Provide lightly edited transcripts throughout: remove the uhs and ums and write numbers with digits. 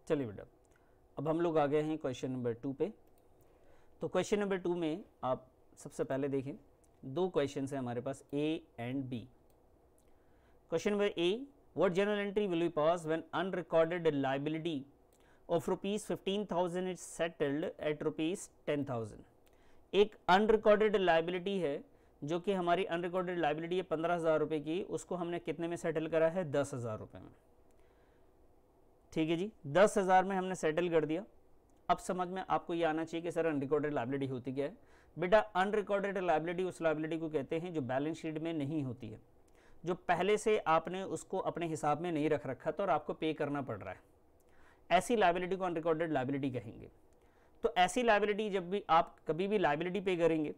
चलिए बेटा, अब हम लोग आ गए हैं क्वेश्चन नंबर 2 पे। तो क्वेश्चन नंबर 2 में आप सबसे पहले देखें, दो क्वेश्चन है हमारे पास, A and B. Question number A, what journal entry will be pass when unrecorded liability of ₹15,000 is settled at ₹10,000। एक अनरिकॉर्डेड लायबिलिटी है जो कि हमारी अनरिकॉर्डेड लायबिलिटी है 15,000 रुपये की, उसको हमने कितने में सेटल करा है? 10,000 रुपये में। ठीक है जी, 10,000 में हमने सेटल कर दिया। अब समझ में आपको ये आना चाहिए कि सर अनरिकॉर्डेड लायबिलिटी होती क्या है। बेटा अनरिकॉर्डेड लायबिलिटी उस लायबिलिटी को कहते हैं जो बैलेंस शीट में नहीं होती है, जो पहले से आपने उसको अपने हिसाब में नहीं रख रखा था और आपको पे करना पड़ रहा है, ऐसी लायबिलिटी को अनरिकॉर्डेड लायबिलिटी कहेंगे। तो ऐसी लायबिलिटी जब भी आप कभी भी लायबिलिटी पे करेंगे,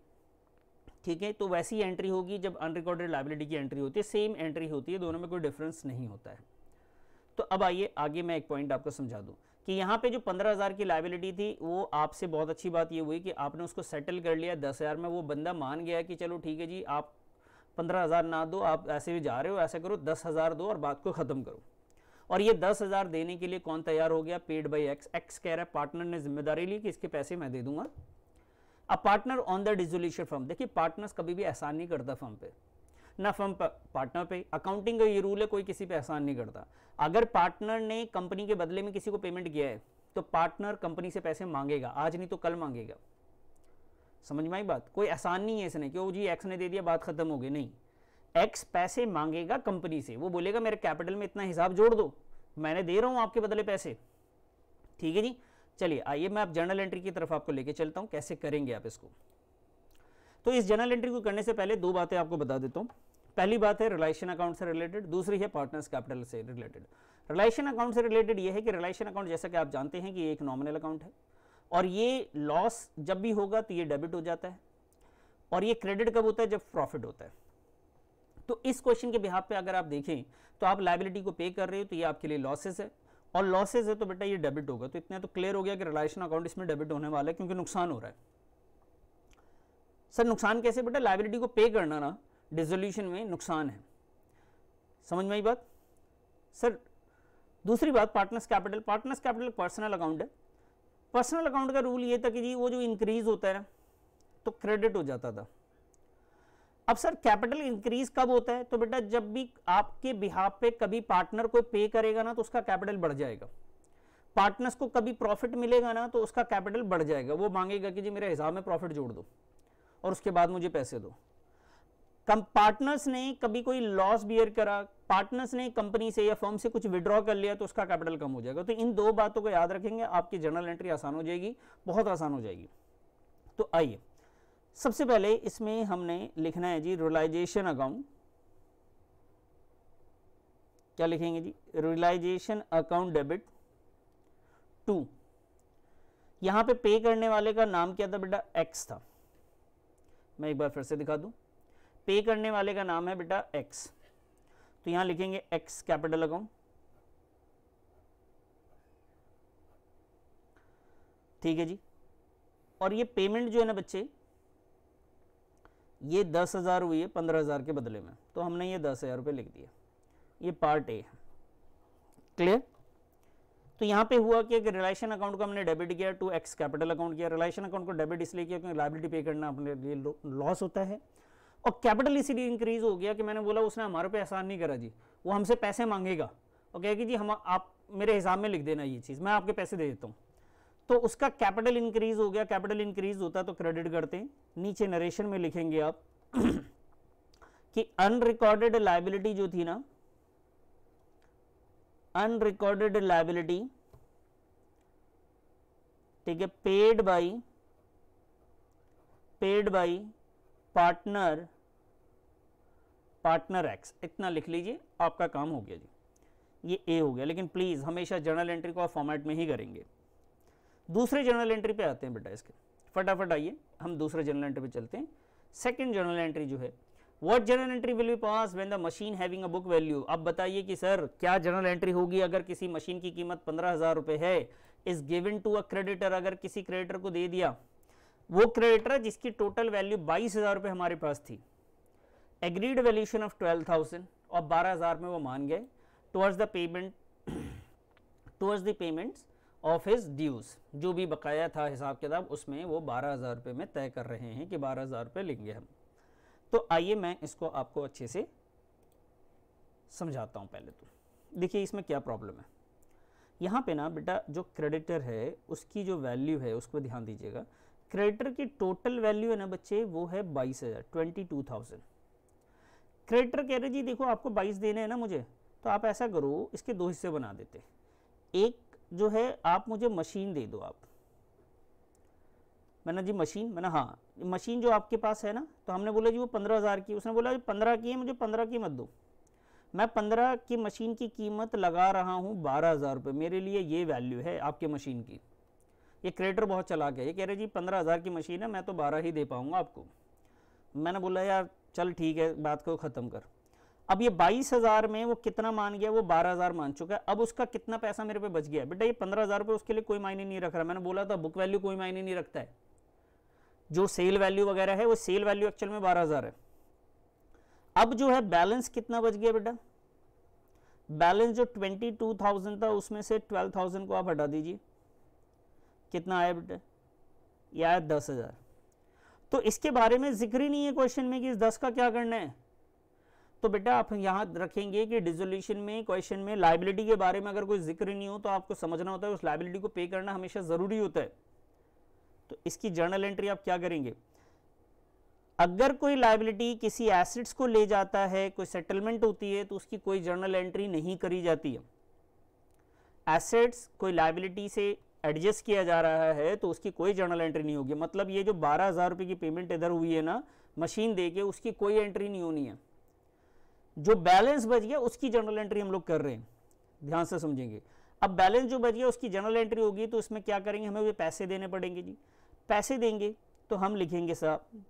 ठीक है, तो वैसी एंट्री होगी जब अनरिकॉर्डेड लायबिलिटी की एंट्री होती है, सेम एंट्री होती है, दोनों में कोई डिफरेंस नहीं होता है। तो अब आइए आगे मैं एक पॉइंट आपको समझा दूं कि यहाँ पे जो 15,000 की लायबिलिटी थी, वो आपसे बहुत अच्छी बात ये हुई कि आपने उसको सेटल कर लिया 10,000 में। वो बंदा मान गया कि चलो ठीक है जी, आप 15,000 ना दो, आप ऐसे भी जा रहे हो, ऐसा करो 10,000 दो और बात को ख़त्म करो। और ये 10,000 देने के लिए कौन तैयार हो गया? Paid by x. एक्स कह रहा है, पार्टनर ने जिम्मेदारी ली कि इसके पैसे मैं दे दूंगा। अब partner on the dissolution firm, देखिए पार्टनर्स कभी भी एहसान नहीं करता फर्म पे, ना फर्म पार्टनर पे। अकाउंटिंग का ये रूल है, कोई किसी पे एहसान नहीं करता। अगर पार्टनर ने कंपनी के बदले में किसी को पेमेंट किया है तो पार्टनर कंपनी से पैसे मांगेगा, आज नहीं तो कल मांगेगा। समझ में आई बात? कोई एहसान नहीं है इसने कि वो जी एक्स ने दे दिया बात खत्म हो गई, नहीं। एक्स पैसे मांगेगा कंपनी से, वो बोलेगा मेरे कैपिटल में इतना हिसाब जोड़ दो, मैंने दे रहा हूं आपके बदले पैसे। ठीक है जी, चलिए आइए मैं आप जर्नल एंट्री की तरफ आपको लेके चलता हूं, कैसे करेंगे आप इसको। तो इस जर्नल एंट्री को करने से पहले दो बातें आपको बता देता हूं। पहली बात है रिलेशन अकाउंट से रिलेटेड, दूसरी है पार्टनर्स कैपिटल से रिलेटेड। रिलेशन अकाउंट से रिलेटेड ये है कि रिलेशन अकाउंट जैसा कि आप जानते हैं कि ये एक नॉमिनल अकाउंट है और ये लॉस जब भी होगा तो ये डेबिट हो जाता है, और ये क्रेडिट कब होता है? जब प्रॉफिट होता है। तो इस क्वेश्चन के बिहाफ पे अगर आप देखें तो आप लायबिलिटी को पे कर रहे हो तो ये आपके लिए लॉसेस है, और लॉसेस है तो बेटा ये डेबिट होगा। तो इतना तो क्लियर हो गया कि रिलेशन अकाउंट इसमें डेबिट होने वाला है क्योंकि नुकसान हो रहा है। सर नुकसान कैसे? बेटा लायबिलिटी को पे करना ना डिसोल्यूशन में नुकसान है। समझ में आई बात? सर दूसरी बात, partners capital. Partners capital personal account है। पर्सनल अकाउंट का रूल ये था कि जी वो जो इंक्रीज होता है तो क्रेडिट हो जाता था। अब सर कैपिटल इंक्रीज कब होता है? तो बेटा जब भी आपके बिहाफ पे कभी पार्टनर को पे करेगा ना तो उसका कैपिटल बढ़ जाएगा। पार्टनर्स को कभी प्रॉफिट मिलेगा ना तो उसका कैपिटल बढ़ जाएगा। वो मांगेगा कि जी मेरे हिसाब में प्रॉफिट जोड़ दो और उसके बाद मुझे पैसे दो। पार्टनर्स ने कभी कोई लॉस बियर करा, पार्टनर्स ने कंपनी से या फर्म से कुछ विड्रॉ कर लिया तो उसका कैपिटल कम हो जाएगा। तो इन दो बातों को याद रखेंगे, आपकी जर्नल एंट्री आसान हो जाएगी, बहुत आसान हो जाएगी। तो आइए सबसे पहले इसमें हमने लिखना है जी रियलाइजेशन अकाउंट। क्या लिखेंगे जी? Realisation account debit to. यहां पे पे करने वाले का नाम क्या था बेटा? एक्स था। मैं एक बार फिर से दिखा दूं, पे करने वाले का नाम है बेटा एक्स, तो यहां लिखेंगे एक्स कैपिटल अकाउंट। ठीक है जी, और ये पेमेंट जो है ना बच्चे, ये 10,000 हुई है 15,000 के बदले में, तो हमने ये 10,000 रुपये लिख दिया। ये पार्ट ए है, क्लियर? तो यहां पे हुआ कि रिलेशन अकाउंट को हमने डेबिट किया टू एक्स कैपिटल अकाउंट किया। रिलेशन अकाउंट को डेबिट इसलिए किया क्योंकि लायबिलिटी पे करना अपने लिए लॉस होता है, और कैपिटल इसीलिए इंक्रीज हो गया कि मैंने बोला उसने हमारे पे एहसान नहीं करा जी, वो हमसे पैसे मांगेगा और कहेगी जी हम आप मेरे हिसाब में लिख देना ये चीज़, मैं आपके पैसे दे देता हूँ। तो उसका कैपिटल इंक्रीज हो गया। कैपिटल इंक्रीज होता तो क्रेडिट करते हैं। नीचे नरेशन में लिखेंगे आप कि अनरिकॉर्डेड लायबिलिटी जो थी ना, अनरिकॉर्डेड लायबिलिटी, ठीक है, पेड बाई पार्टनर एक्स, इतना लिख लीजिए, आपका काम हो गया जी। ये ए हो गया। लेकिन प्लीज हमेशा जर्नल एंट्री को आप फॉर्मेट में ही करेंगे। दूसरे जर्नल एंट्री पे आते हैं बेटा, इसके फटाफट आइए हम दूसरे जर्नल एंट्री पे चलते हैं। सेकंड जर्नल एंट्री जो है, what journal entry will be pass when the machine having a book value. अब बताइए कि सर क्या जर्नल एंट्री होगी अगर किसी मशीन की कीमत 15,000 रुपए है, is given to a creditor, अगर किसी क्रेडिटर को दे दिया, वो क्रेडिटर जिसकी टोटल वैल्यू 22,000 रुपए हमारे पास थी, एग्रीड वैल्यूएशन ऑफ 12,000 और 12,000 में वो मान गए towards the payments of his dues, जो भी बकाया था हिसाब किताब उसमें वो 12,000 रुपये में तय कर रहे हैं कि 12,000 रुपये लेंगे हम। तो आइए मैं इसको आपको अच्छे से समझाता हूँ। पहले तो देखिए इसमें क्या प्रॉब्लम है। यहाँ पे ना बेटा जो क्रेडिटर है उसकी जो वैल्यू है उसको ध्यान दीजिएगा। क्रेडिटर की टोटल वैल्यू है ना बच्चे वो है 22,000, 22,000। क्रेडिटर कह रहे जी देखो आपको 22 देने हैं ना मुझे, तो आप ऐसा करो इसके दो हिस्से बना देते। एक जो है आप मुझे मशीन दे दो। आप मैंने जी मशीन, मैंने हाँ मशीन जो आपके पास है ना, तो हमने बोला जी वो 15,000 की, उसने बोला 15 की है, मुझे 15 की मत दो। मैं 15 की मशीन की कीमत लगा रहा हूँ 12,000 रुपये, मेरे लिए ये वैल्यू है आपके मशीन की। ये क्रेडिटर बहुत चालाक है, ये कह रहे जी 15,000 की मशीन है, मैं तो 12 ही दे पाऊंगा आपको। मैंने बोला यार चल ठीक है, बात को ख़त्म कर। अब ये 22,000 में वो कितना मान गया, वो 12,000 मान चुका है। अब उसका कितना पैसा मेरे पे बच गया बेटा, ये 15,000 रुपये उसके लिए कोई मायने नहीं रख रहा। मैंने बोला था बुक वैल्यू कोई मायने नहीं रखता है, जो सेल वैल्यू वगैरह है वो सेल वैल्यू एक्चुअल में 12,000 है। अब जो है बैलेंस कितना बच गया बेटा, बैलेंस जो 22,000 था उसमें से 12,000 को आप हटा दीजिए, कितना आया बेटा, ये आया 10,000। तो इसके बारे में जिक्र ही नहीं है क्वेश्चन में कि इस 10 का क्या करना है। तो बेटा आप यहां रखेंगे कि डिसोल्यूशन में क्वेश्चन में लायबिलिटी के बारे में अगर कोई जिक्र नहीं हो तो आपको समझना होता है उस लायबिलिटी को पे करना हमेशा जरूरी होता है। तो इसकी जर्नल एंट्री आप क्या करेंगे, अगर कोई लायबिलिटी किसी एसेट्स को ले जाता है, कोई सेटलमेंट होती है, तो उसकी कोई जर्नल एंट्री नहीं करी जाती है। एसेट्स कोई लायबिलिटी से एडजस्ट किया जा रहा है तो उसकी कोई जर्नल एंट्री नहीं होगी। मतलब ये जो 12,000 रुपये की पेमेंट इधर हुई है ना मशीन दे के, उसकी कोई एंट्री नहीं होनी है। जो बैलेंस बच गया उसकी जर्नल एंट्री हम लोग कर रहे हैं, ध्यान से समझेंगे। अब बैलेंस जो बच गया उसकी जर्नल एंट्री होगी तो उसमें क्या करेंगे, हमें वो पैसे देने पड़ेंगे जी। पैसे देंगे तो हम लिखेंगे साहब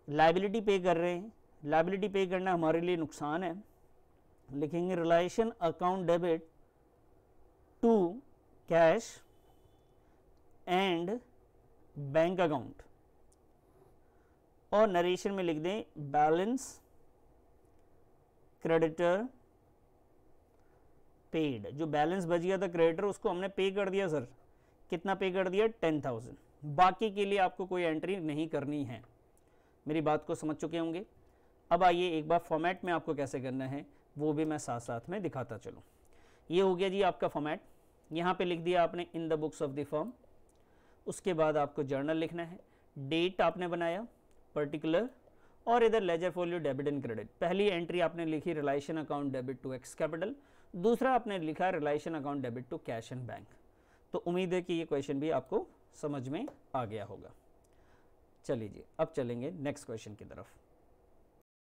लायबिलिटी पे कर रहे हैं, लायबिलिटी पे करना हमारे लिए नुकसान है, लिखेंगे realisation account debit to cash and bank account, और नरेशन में लिख दें बैलेंस क्रेडिटर पेड। जो बैलेंस बच गया था क्रेडिटर उसको हमने पे कर दिया सर, कितना पे कर दिया 10,000। बाकी के लिए आपको कोई एंट्री नहीं करनी है। मेरी बात को समझ चुके होंगे। अब आइए एक बार फॉर्मेट में आपको कैसे करना है वो भी मैं साथ साथ में दिखाता चलूँ। ये हो गया जी आपका फॉर्मेट, यहाँ पे लिख दिया आपने in the books of the firm. उसके बाद आपको जर्नल लिखना है, डेट आपने बनाया पर्टिकुलर, और इधर ledger folio debit and credit. पहली एंट्री आपने लिखी realisation account debit to X capital, दूसरा आपने लिखा realisation account debit to cash and bank. तो उम्मीद है कि ये क्वेश्चन भी आपको समझ में आ गया होगा। चलिए जी अब चलेंगे नेक्स्ट क्वेश्चन की तरफ।